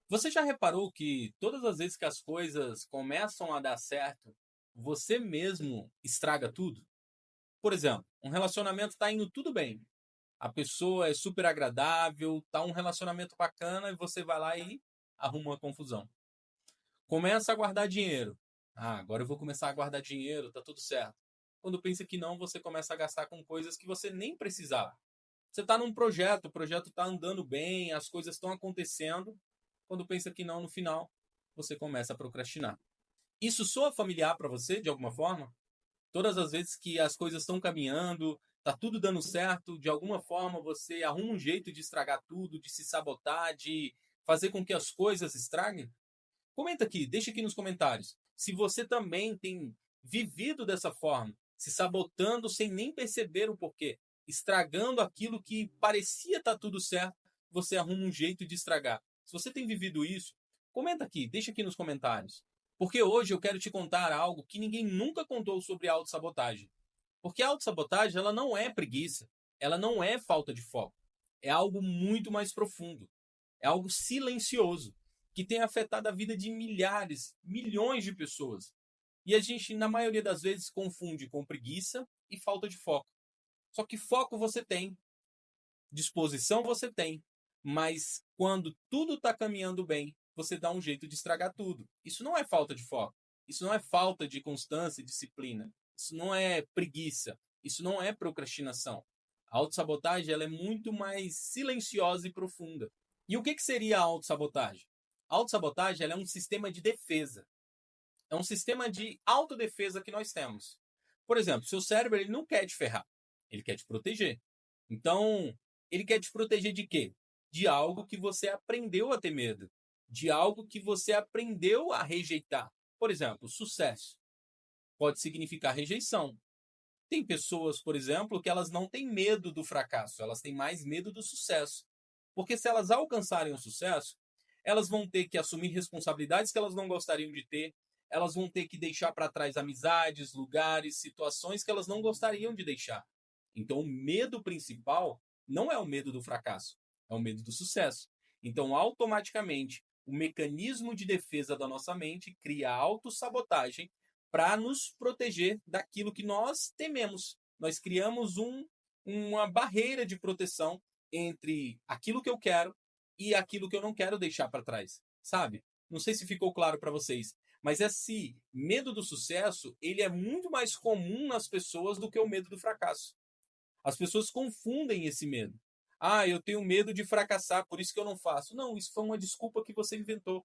Você já reparou que todas as vezes que as coisas começam a dar certo, você mesmo estraga tudo? Por exemplo, um relacionamento está indo tudo bem. A pessoa é super agradável, tá um relacionamento bacana e você vai lá e arruma uma confusão. Começa a guardar dinheiro. Ah, agora eu vou começar a guardar dinheiro, tá tudo certo. Quando pensa que não, você começa a gastar com coisas que você nem precisava. Você está num projeto, o projeto está andando bem, as coisas estão acontecendo. Quando pensa que não, no final, você começa a procrastinar. Isso soa familiar para você, de alguma forma? Todas as vezes que as coisas estão caminhando, tá tudo dando certo, de alguma forma você arruma um jeito de estragar tudo, de se sabotar, de fazer com que as coisas estraguem? Comenta aqui, deixa aqui nos comentários. Se você também tem vivido dessa forma, se sabotando sem nem perceber o porquê, estragando aquilo que parecia estar tudo certo, você arruma um jeito de estragar. Se você tem vivido isso, comenta aqui, deixa aqui nos comentários. Porque hoje eu quero te contar algo que ninguém nunca contou sobre a autossabotagem. Porque a autossabotagem, ela não é preguiça, ela não é falta de foco. É algo muito mais profundo. É algo silencioso que tem afetado a vida de milhares, milhões de pessoas. E a gente, na maioria das vezes, confunde com preguiça e falta de foco. Só que foco você tem, disposição você tem, mas quando tudo está caminhando bem, você dá um jeito de estragar tudo. Isso não é falta de foco. Isso não é falta de constância e disciplina. Isso não é preguiça. Isso não é procrastinação. A autossabotagem ela é muito mais silenciosa e profunda. E o que seria a autossabotagem? A autossabotagem ela é um sistema de defesa. É um sistema de autodefesa que nós temos. Por exemplo, seu cérebro ele não quer te ferrar. Ele quer te proteger. Então, ele quer te proteger de quê? De algo que você aprendeu a ter medo. De algo que você aprendeu a rejeitar. Por exemplo, sucesso pode significar rejeição. Tem pessoas, por exemplo, que elas não têm medo do fracasso, elas têm mais medo do sucesso. Porque se elas alcançarem o sucesso, elas vão ter que assumir responsabilidades que elas não gostariam de ter, elas vão ter que deixar para trás amizades, lugares, situações que elas não gostariam de deixar. Então, o medo principal não é o medo do fracasso, é o medo do sucesso. Então, automaticamente, o mecanismo de defesa da nossa mente cria a autossabotagem para nos proteger daquilo que nós tememos. Nós criamos uma barreira de proteção entre aquilo que eu quero e aquilo que eu não quero deixar para trás, sabe? Não sei se ficou claro para vocês, mas esse medo do sucesso, ele é muito mais comum nas pessoas do que o medo do fracasso. As pessoas confundem esse medo. Ah, eu tenho medo de fracassar, por isso que eu não faço. Não, isso foi uma desculpa que você inventou.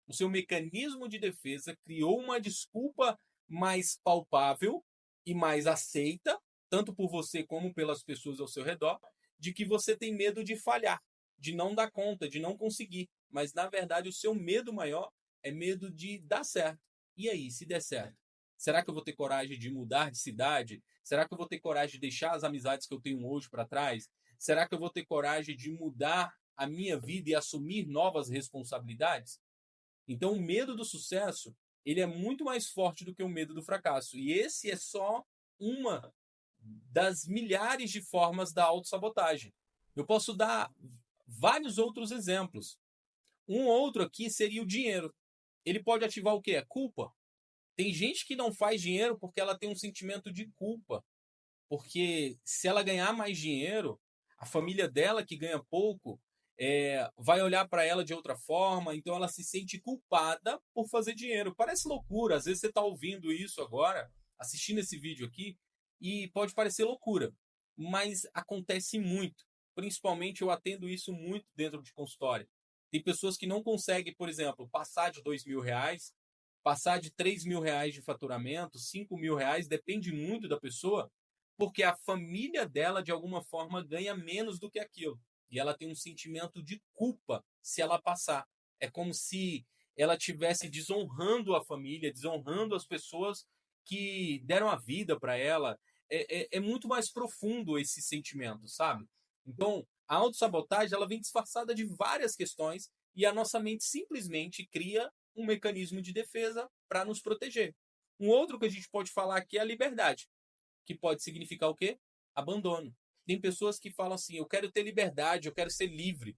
O seu mecanismo de defesa criou uma desculpa mais palpável e mais aceita, tanto por você como pelas pessoas ao seu redor, de que você tem medo de falhar, de não dar conta, de não conseguir. Mas na verdade o seu medo maior é medo de dar certo. E aí, se der certo? Será que eu vou ter coragem de mudar de cidade? Será que eu vou ter coragem de deixar as amizades que eu tenho hoje para trás? Será que eu vou ter coragem de mudar a minha vida e assumir novas responsabilidades? Então, o medo do sucesso, ele é muito mais forte do que o medo do fracasso. E esse é só uma das milhares de formas da autossabotagem. Eu posso dar vários outros exemplos. Um outro aqui seria o dinheiro. Ele pode ativar o quê? A culpa. Tem gente que não faz dinheiro porque ela tem um sentimento de culpa. Porque se ela ganhar mais dinheiro, a família dela, que ganha pouco, vai olhar para ela de outra forma, então ela se sente culpada por fazer dinheiro. Parece loucura, às vezes você está ouvindo isso agora, assistindo esse vídeo aqui, e pode parecer loucura, mas acontece muito. Principalmente eu atendo isso muito dentro de consultório. Tem pessoas que não conseguem, por exemplo, passar de R$ 2.000, passar de R$ 3.000 de faturamento, R$ 5.000, depende muito da pessoa, porque a família dela, de alguma forma, ganha menos do que aquilo. E ela tem um sentimento de culpa se ela passar. É como se ela estivesse desonrando a família, desonrando as pessoas que deram a vida para ela. É muito mais profundo esse sentimento, sabe? Então, a autossabotagem ela vem disfarçada de várias questões e a nossa mente simplesmente cria um mecanismo de defesa para nos proteger. Um outro que a gente pode falar aqui é a liberdade, que pode significar o quê? Abandono. Tem pessoas que falam assim: eu quero ter liberdade, eu quero ser livre.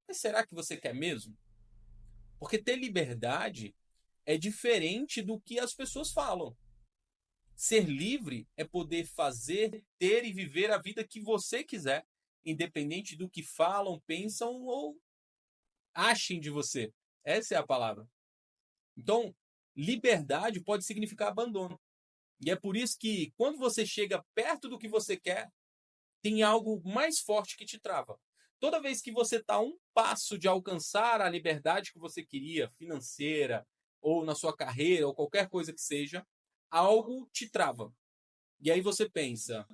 Mas será que você quer mesmo? Porque ter liberdade é diferente do que as pessoas falam. Ser livre é poder fazer, ter e viver a vida que você quiser, independente do que falam, pensam ou achem de você. Essa é a palavra. Então, liberdade pode significar abandono. E é por isso que, quando você chega perto do que você quer, tem algo mais forte que te trava. Toda vez que você está a um passo de alcançar a liberdade que você queria, financeira, ou na sua carreira, ou qualquer coisa que seja, algo te trava. E aí você pensa,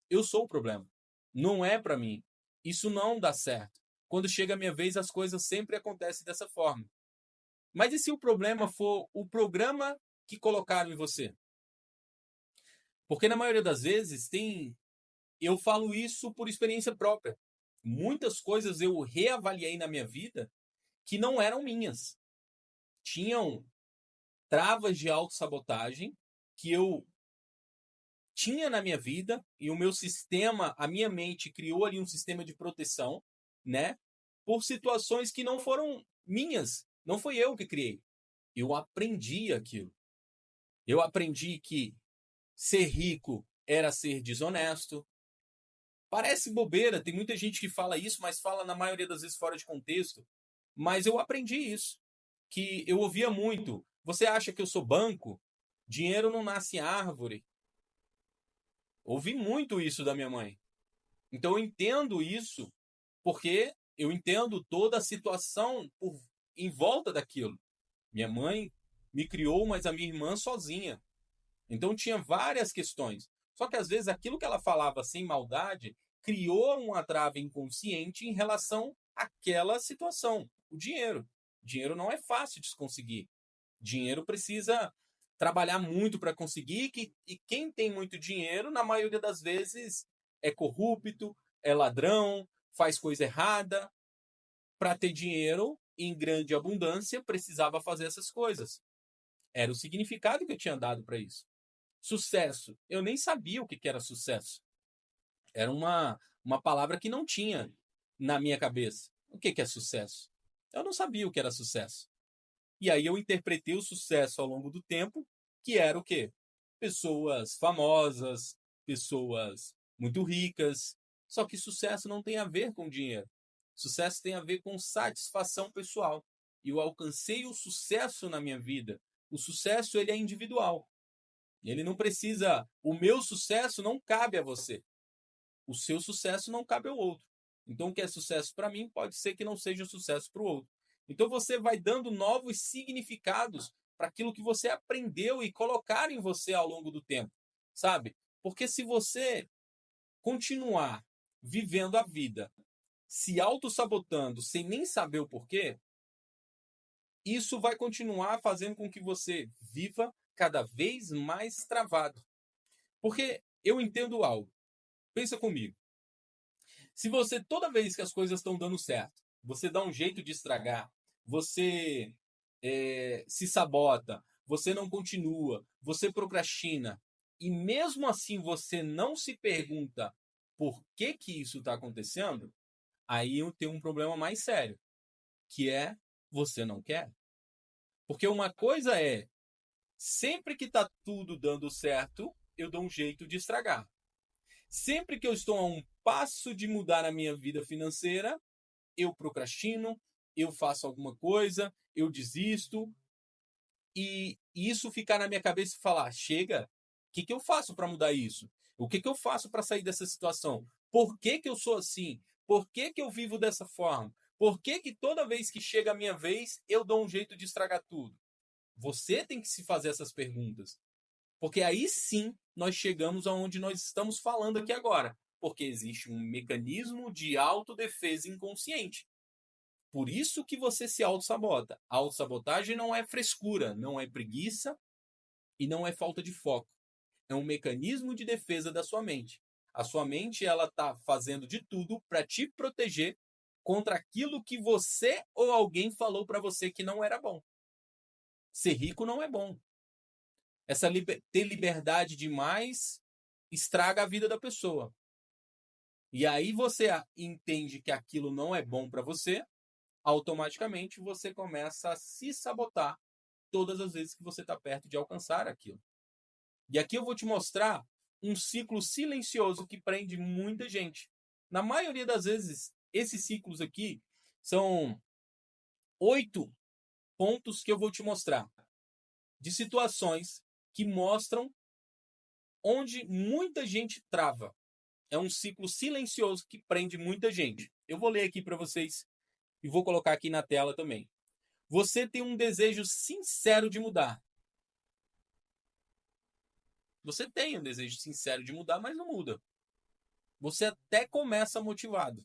eu sou o problema. Não é para mim. Isso não dá certo. Quando chega a minha vez, as coisas sempre acontecem dessa forma. Mas e se o problema for o programa que colocaram em você? Porque na maioria das vezes eu falo isso por experiência própria. Muitas coisas eu reavaliei na minha vida que não eram minhas. Tinham travas de autossabotagem que eu tinha na minha vida e o meu sistema, a minha mente criou ali um sistema de proteção, né? Por situações que não foram minhas, não foi eu que criei. Eu aprendi aquilo. Eu aprendi que ser rico era ser desonesto. Parece bobeira, tem muita gente que fala isso, mas fala na maioria das vezes fora de contexto. Mas eu aprendi isso, que eu ouvia muito. Você acha que eu sou banco? Dinheiro não nasce em árvore. Ouvi muito isso da minha mãe. Então eu entendo isso porque eu entendo toda a situação em volta daquilo. Minha mãe me criou, mas a minha irmã sozinha. Então tinha várias questões. Só que às vezes aquilo que ela falava sem maldade criou uma trava inconsciente em relação àquela situação. O dinheiro. Dinheiro não é fácil de se conseguir. Dinheiro precisa trabalhar muito para conseguir, e quem tem muito dinheiro, na maioria das vezes, é corrupto, é ladrão, faz coisa errada. Para ter dinheiro em grande abundância, precisava fazer essas coisas. Era o significado que eu tinha dado para isso. Sucesso. Eu nem sabia o que era sucesso. Era uma palavra que não tinha na minha cabeça. O que é sucesso? Eu não sabia o que era sucesso. E aí eu interpretei o sucesso ao longo do tempo, que era o quê? Pessoas famosas, pessoas muito ricas. Só que sucesso não tem a ver com dinheiro. Sucesso tem a ver com satisfação pessoal. E eu alcancei o sucesso na minha vida. O sucesso ele é individual. Ele não precisa. O meu sucesso não cabe a você. O seu sucesso não cabe ao outro. Então, o que é sucesso para mim pode ser que não seja sucesso para o outro. Então, você vai dando novos significados para aquilo que você aprendeu e colocar em você ao longo do tempo, sabe? Porque se você continuar vivendo a vida se auto-sabotando sem nem saber o porquê, isso vai continuar fazendo com que você viva cada vez mais travado. Porque eu entendo algo. Pensa comigo. Se você, toda vez que as coisas estão dando certo, você dá um jeito de estragar, você se sabota, você não continua, você procrastina, e mesmo assim você não se pergunta por que que isso está acontecendo, aí eu tenho um problema mais sério, que é você não quer. Porque uma coisa é, sempre que está tudo dando certo, eu dou um jeito de estragar. Sempre que eu estou a um passo de mudar a minha vida financeira, eu procrastino, eu faço alguma coisa, eu desisto, e isso ficar na minha cabeça e falar: chega, o que eu faço para mudar isso? O que eu faço para sair dessa situação? Por que eu sou assim? Por que eu vivo dessa forma? Por que toda vez que chega a minha vez, eu dou um jeito de estragar tudo? Você tem que se fazer essas perguntas. Porque aí sim nós chegamos aonde nós estamos falando aqui agora. Porque existe um mecanismo de autodefesa inconsciente. Por isso que você se auto-sabota. A autossabotagem não é frescura, não é preguiça e não é falta de foco. É um mecanismo de defesa da sua mente. A sua mente ela está fazendo de tudo para te proteger contra aquilo que você ou alguém falou para você que não era bom. Ser rico não é bom. Ter liberdade demais estraga a vida da pessoa. E aí você entende que aquilo não é bom para você, automaticamente você começa a se sabotar todas as vezes que você está perto de alcançar aquilo. E aqui eu vou te mostrar um ciclo silencioso que prende muita gente. Na maioria das vezes, esses ciclos aqui são 8 pontos que eu vou te mostrar de situações que mostram onde muita gente trava. É um ciclo silencioso que prende muita gente. Eu vou ler aqui para vocês e vou colocar aqui na tela também. Você tem um desejo sincero de mudar. Você tem um desejo sincero de mudar, mas não muda. Você até começa motivado.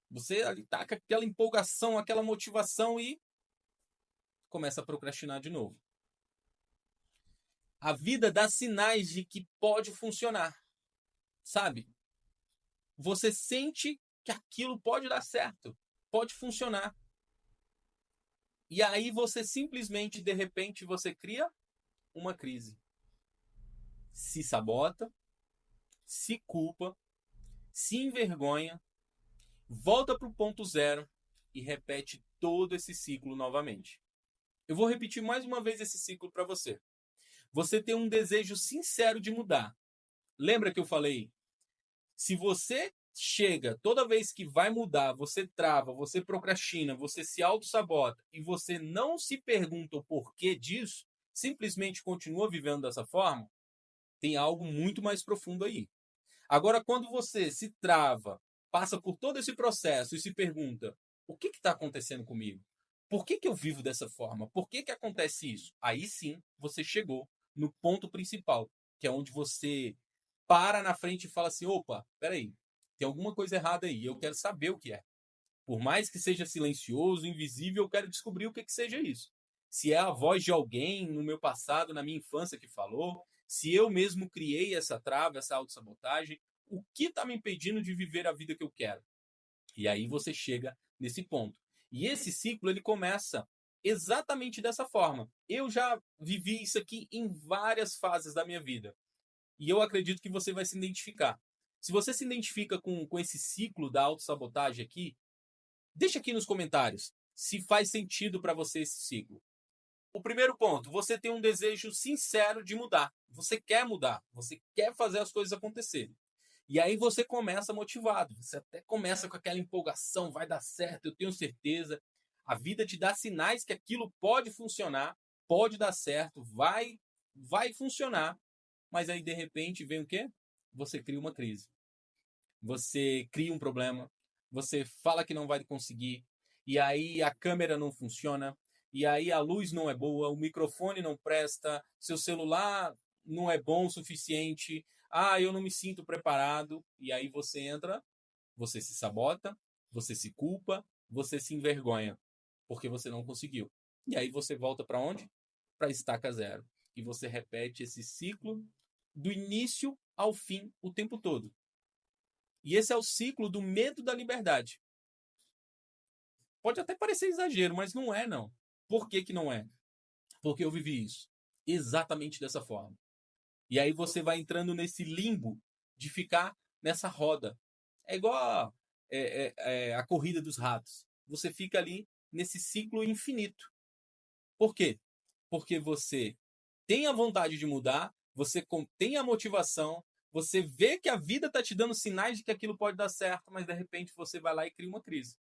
Você ali tá com aquela empolgação, aquela motivação e começa a procrastinar de novo. A vida dá sinais de que pode funcionar. Sabe? Você sente que aquilo pode dar certo, pode funcionar. E aí você simplesmente, de repente, você cria uma crise. Se sabota, se culpa, se envergonha, volta para o ponto zero e repete todo esse ciclo novamente. Eu vou repetir mais uma vez esse ciclo para você. Você tem um desejo sincero de mudar. Lembra que eu falei? Se você chega, toda vez que vai mudar, você trava, você procrastina, você se auto-sabota e você não se pergunta o porquê disso, simplesmente continua vivendo dessa forma, tem algo muito mais profundo aí. Agora, quando você se trava, passa por todo esse processo e se pergunta: o que está acontecendo comigo? Por que eu vivo dessa forma? Por que acontece isso? Aí sim você chegou no ponto principal, que é onde você para na frente e fala assim: opa, peraí, tem alguma coisa errada aí, eu quero saber o que é. Por mais que seja silencioso, invisível, eu quero descobrir o que seja isso. Se é a voz de alguém no meu passado, na minha infância que falou, se eu mesmo criei essa trava, essa autossabotagem, o que está me impedindo de viver a vida que eu quero? E aí você chega nesse ponto. E esse ciclo ele começa exatamente dessa forma. Eu já vivi isso aqui em várias fases da minha vida. E eu acredito que você vai se identificar. Se você se identifica com esse ciclo da autossabotagem aqui, deixa aqui nos comentários se faz sentido para você esse ciclo. O primeiro ponto, você tem um desejo sincero de mudar. Você quer mudar, você quer fazer as coisas acontecerem. E aí você começa motivado, você até começa com aquela empolgação, vai dar certo, eu tenho certeza. A vida te dá sinais que aquilo pode funcionar, pode dar certo, vai funcionar. Mas aí de repente vem o quê? Você cria uma crise. Você cria um problema, você fala que não vai conseguir, e aí a câmera não funciona, e aí a luz não é boa, o microfone não presta, seu celular não é bom o suficiente, eu não me sinto preparado, e aí você entra, você se sabota, você se culpa, você se envergonha, porque você não conseguiu. E aí você volta para onde? Para estaca zero. E você repete esse ciclo do início ao fim o tempo todo. E esse é o ciclo do medo da liberdade. Pode até parecer exagero, mas não é, não. Por que não é? Porque eu vivi isso. Exatamente dessa forma. E aí você vai entrando nesse limbo de ficar nessa roda. É igual a corrida dos ratos. Você fica ali nesse ciclo infinito. Por quê? Porque você tem a vontade de mudar, você tem a motivação, você vê que a vida está te dando sinais de que aquilo pode dar certo, mas de repente você vai lá e cria uma crise.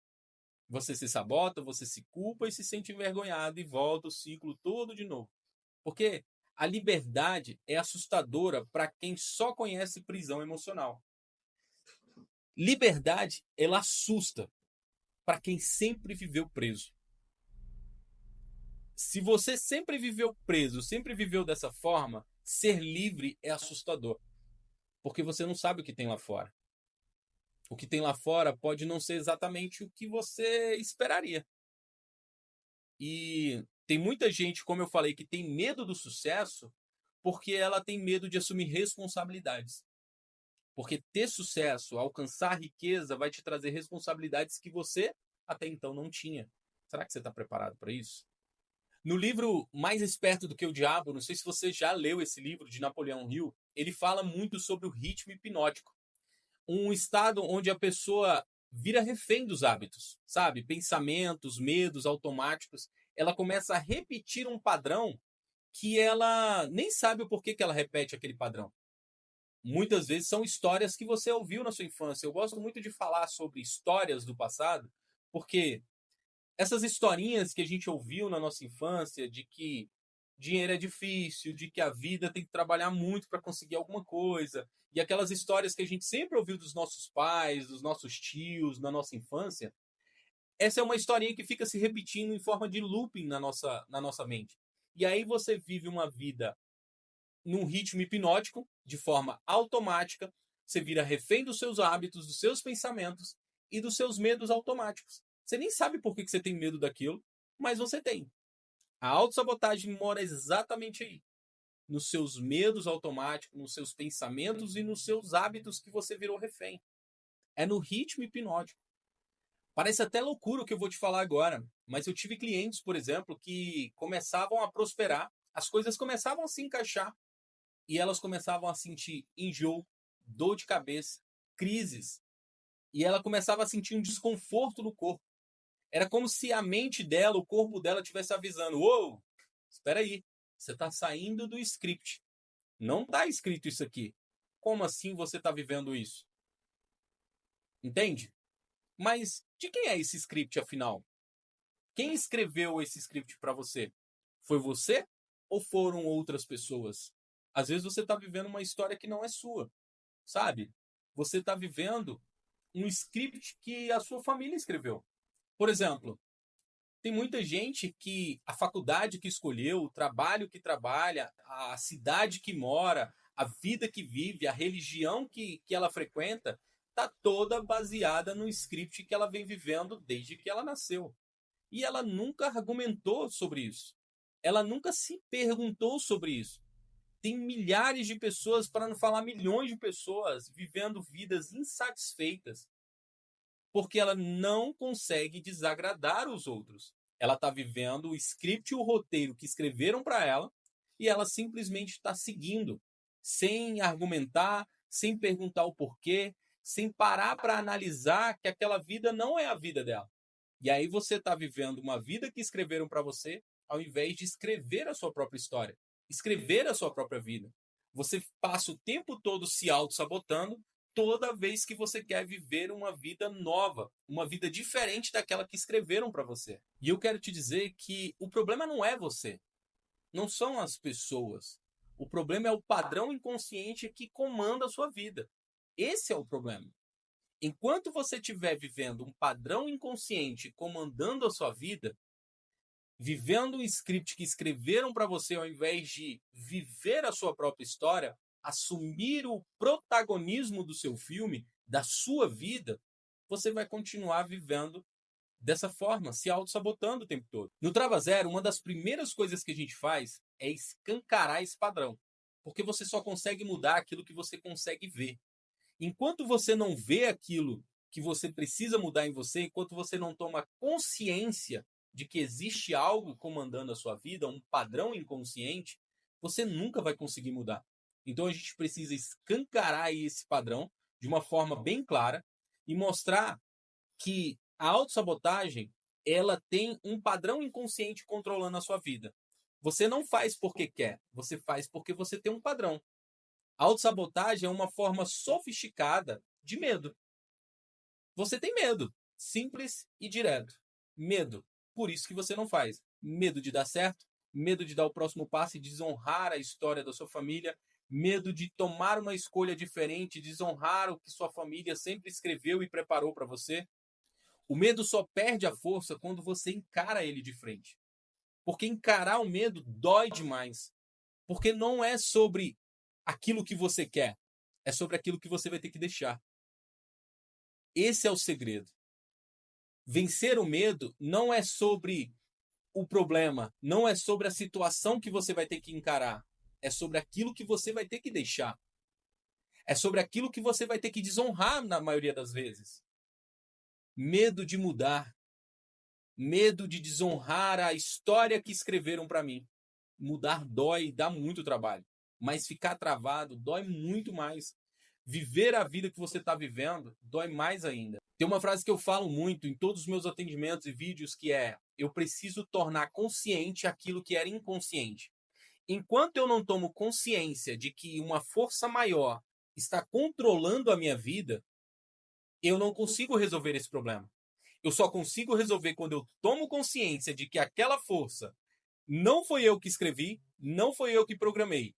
Você se sabota, você se culpa e se sente envergonhado e volta o ciclo todo de novo. Porque a liberdade é assustadora para quem só conhece prisão emocional. Liberdade, ela assusta para quem sempre viveu preso. Se você sempre viveu preso, sempre viveu dessa forma, ser livre é assustador. Porque você não sabe o que tem lá fora. O que tem lá fora pode não ser exatamente o que você esperaria. E tem muita gente, como eu falei, que tem medo do sucesso porque ela tem medo de assumir responsabilidades. Porque ter sucesso, alcançar riqueza, vai te trazer responsabilidades que você até então não tinha. Será que você está preparado para isso? No livro Mais Esperto do que o Diabo, não sei se você já leu esse livro de Napoleão Hill, ele fala muito sobre o ritmo hipnótico. Um estado onde a pessoa vira refém dos hábitos, sabe? Pensamentos, medos automáticos. Ela começa a repetir um padrão que ela nem sabe o porquê que ela repete aquele padrão. Muitas vezes são histórias que você ouviu na sua infância. Eu gosto muito de falar sobre histórias do passado, porque essas historinhas que a gente ouviu na nossa infância, de que dinheiro é difícil, de que a vida tem que trabalhar muito para conseguir alguma coisa, e aquelas histórias que a gente sempre ouviu dos nossos pais, dos nossos tios, na nossa infância, essa é uma historinha que fica se repetindo em forma de looping na nossa mente. E aí você vive uma vida num ritmo hipnótico, de forma automática, você vira refém dos seus hábitos, dos seus pensamentos e dos seus medos automáticos. Você nem sabe por que você tem medo daquilo, mas você tem. A autossabotagem mora exatamente aí, nos seus medos automáticos, nos seus pensamentos e nos seus hábitos que você virou refém. É no ritmo hipnótico. Parece até loucura o que eu vou te falar agora, mas eu tive clientes, por exemplo, que começavam a prosperar, as coisas começavam a se encaixar e elas começavam a sentir enjoo, dor de cabeça, crises, e ela começava a sentir um desconforto no corpo. Era como se a mente dela, o corpo dela estivesse avisando: "Uou, espera aí, você está saindo do script. Não está escrito isso aqui. Como assim você está vivendo isso?" Entende? Mas de quem é esse script, afinal? Quem escreveu esse script para você? Foi você ou foram outras pessoas? Às vezes você está vivendo uma história que não é sua, sabe? Você está vivendo um script que a sua família escreveu. Por exemplo, tem muita gente que a faculdade que escolheu, o trabalho que trabalha, a cidade que mora, a vida que vive, a religião que ela frequenta, está toda baseada no script que ela vem vivendo desde que ela nasceu. E ela nunca argumentou sobre isso. Ela nunca se perguntou sobre isso. Tem milhares de pessoas, para não falar milhões de pessoas, vivendo vidas insatisfeitas porque ela não consegue desagradar os outros. Ela está vivendo o script e o roteiro que escreveram para ela e ela simplesmente está seguindo, sem argumentar, sem perguntar o porquê, sem parar para analisar que aquela vida não é a vida dela. E aí você está vivendo uma vida que escreveram para você, ao invés de escrever a sua própria história, escrever a sua própria vida. Você passa o tempo todo se auto-sabotando toda vez que você quer viver uma vida nova, uma vida diferente daquela que escreveram para você. E eu quero te dizer que o problema não é você, não são as pessoas. O problema é o padrão inconsciente que comanda a sua vida. Esse é o problema. Enquanto você estiver vivendo um padrão inconsciente comandando a sua vida, vivendo um script que escreveram para você ao invés de viver a sua própria história, assumir o protagonismo do seu filme, da sua vida, você vai continuar vivendo dessa forma, se auto-sabotando o tempo todo. No Trava Zero, uma das primeiras coisas que a gente faz é escancarar esse padrão, porque você só consegue mudar aquilo que você consegue ver. Enquanto você não vê aquilo que você precisa mudar em você, enquanto você não toma consciência de que existe algo comandando a sua vida, um padrão inconsciente, você nunca vai conseguir mudar. Então a gente precisa escancarar esse padrão de uma forma bem clara e mostrar que a autossabotagem, ela tem um padrão inconsciente controlando a sua vida. Você não faz porque quer, você faz porque você tem um padrão. A autossabotagem é uma forma sofisticada de medo. Você tem medo, simples e direto. Medo. Por isso que você não faz. Medo de dar certo, medo de dar o próximo passo e desonrar a história da sua família, medo de tomar uma escolha diferente, desonrar o que sua família sempre escreveu e preparou para você. O medo só perde a força quando você encara ele de frente. Porque encarar o medo dói demais. Porque não é sobre aquilo que você quer, é sobre aquilo que você vai ter que deixar. Esse é o segredo. Vencer o medo não é sobre o problema, não é sobre a situação que você vai ter que encarar, é sobre aquilo que você vai ter que deixar. É sobre aquilo que você vai ter que desonrar na maioria das vezes. Medo de mudar, medo de desonrar a história que escreveram para mim. Mudar dói, dá muito trabalho, mas ficar travado dói muito mais. Viver a vida que você está vivendo dói mais ainda. Tem uma frase que eu falo muito em todos os meus atendimentos e vídeos que é: eu preciso tornar consciente aquilo que era inconsciente. Enquanto eu não tomo consciência de que uma força maior está controlando a minha vida, eu não consigo resolver esse problema. Eu só consigo resolver quando eu tomo consciência de que aquela força não foi eu que escrevi, não foi eu que programei.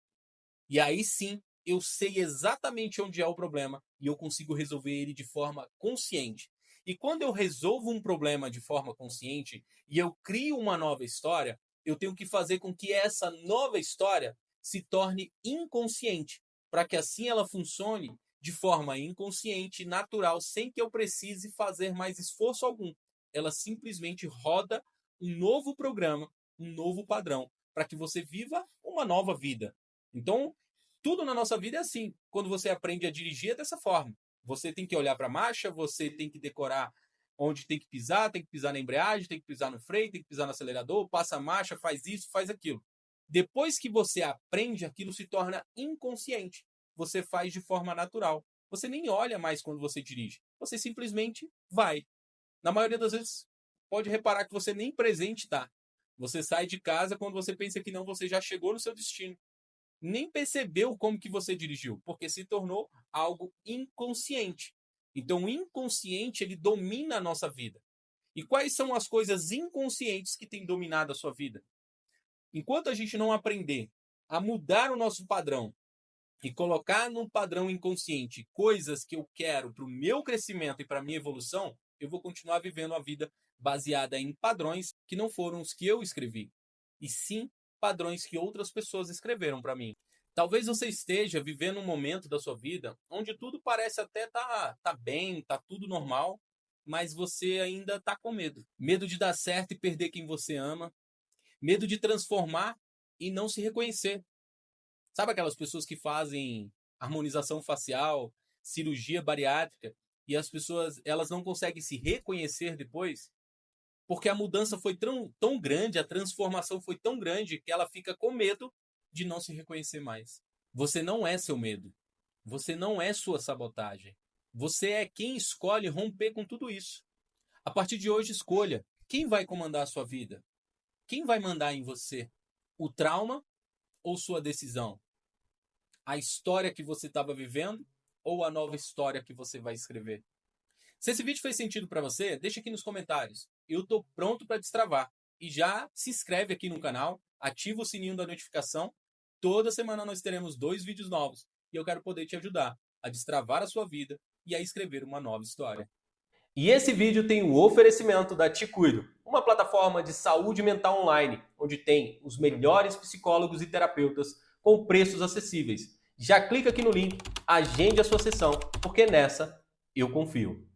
E aí sim, eu sei exatamente onde é o problema e eu consigo resolver ele de forma consciente. E quando eu resolvo um problema de forma consciente e eu crio uma nova história, eu tenho que fazer com que essa nova história se torne inconsciente, para que assim ela funcione de forma inconsciente, natural, sem que eu precise fazer mais esforço algum. Ela simplesmente roda um novo programa, um novo padrão, para que você viva uma nova vida. Então, tudo na nossa vida é assim. Quando você aprende a dirigir é dessa forma. Você tem que olhar para a marcha, você tem que decorar onde tem que pisar na embreagem, tem que pisar no freio, tem que pisar no acelerador, passa a marcha, faz isso, faz aquilo. Depois que você aprende, aquilo se torna inconsciente. Você faz de forma natural. Você nem olha mais quando você dirige. Você simplesmente vai. Na maioria das vezes, pode reparar que você nem presente está. Você sai de casa quando você pensa que não, você já chegou no seu destino. Nem percebeu como que você dirigiu, porque se tornou algo inconsciente. Então, o inconsciente, ele domina a nossa vida. E quais são as coisas inconscientes que têm dominado a sua vida? Enquanto a gente não aprender a mudar o nosso padrão e colocar no padrão inconsciente coisas que eu quero para o meu crescimento e para a minha evolução, eu vou continuar vivendo a vida baseada em padrões que não foram os que eu escrevi, e sim padrões que outras pessoas escreveram para mim. Talvez você esteja vivendo um momento da sua vida onde tudo parece até tá bem, tá tudo normal, mas você ainda tá com medo. Medo de dar certo e perder quem você ama, medo de transformar e não se reconhecer. Sabe aquelas pessoas que fazem harmonização facial, cirurgia bariátrica e as pessoas elas não conseguem se reconhecer depois? Porque a mudança foi tão grande, a transformação foi tão grande que ela fica com medo de não se reconhecer mais. Você não é seu medo. Você não é sua sabotagem. Você é quem escolhe romper com tudo isso. A partir de hoje, escolha quem vai comandar a sua vida. Quem vai mandar em você? O trauma ou sua decisão? A história que você estava vivendo ou a nova história que você vai escrever? Se esse vídeo fez sentido para você, deixa aqui nos comentários. Eu estou pronto para destravar. E já se inscreve aqui no canal, ativa o sininho da notificação. Toda semana nós teremos 2 vídeos novos. E eu quero poder te ajudar a destravar a sua vida e a escrever uma nova história. E esse vídeo tem o oferecimento da Te Cuido, uma plataforma de saúde mental online, onde tem os melhores psicólogos e terapeutas com preços acessíveis. Já clica aqui no link, agende a sua sessão, porque nessa eu confio.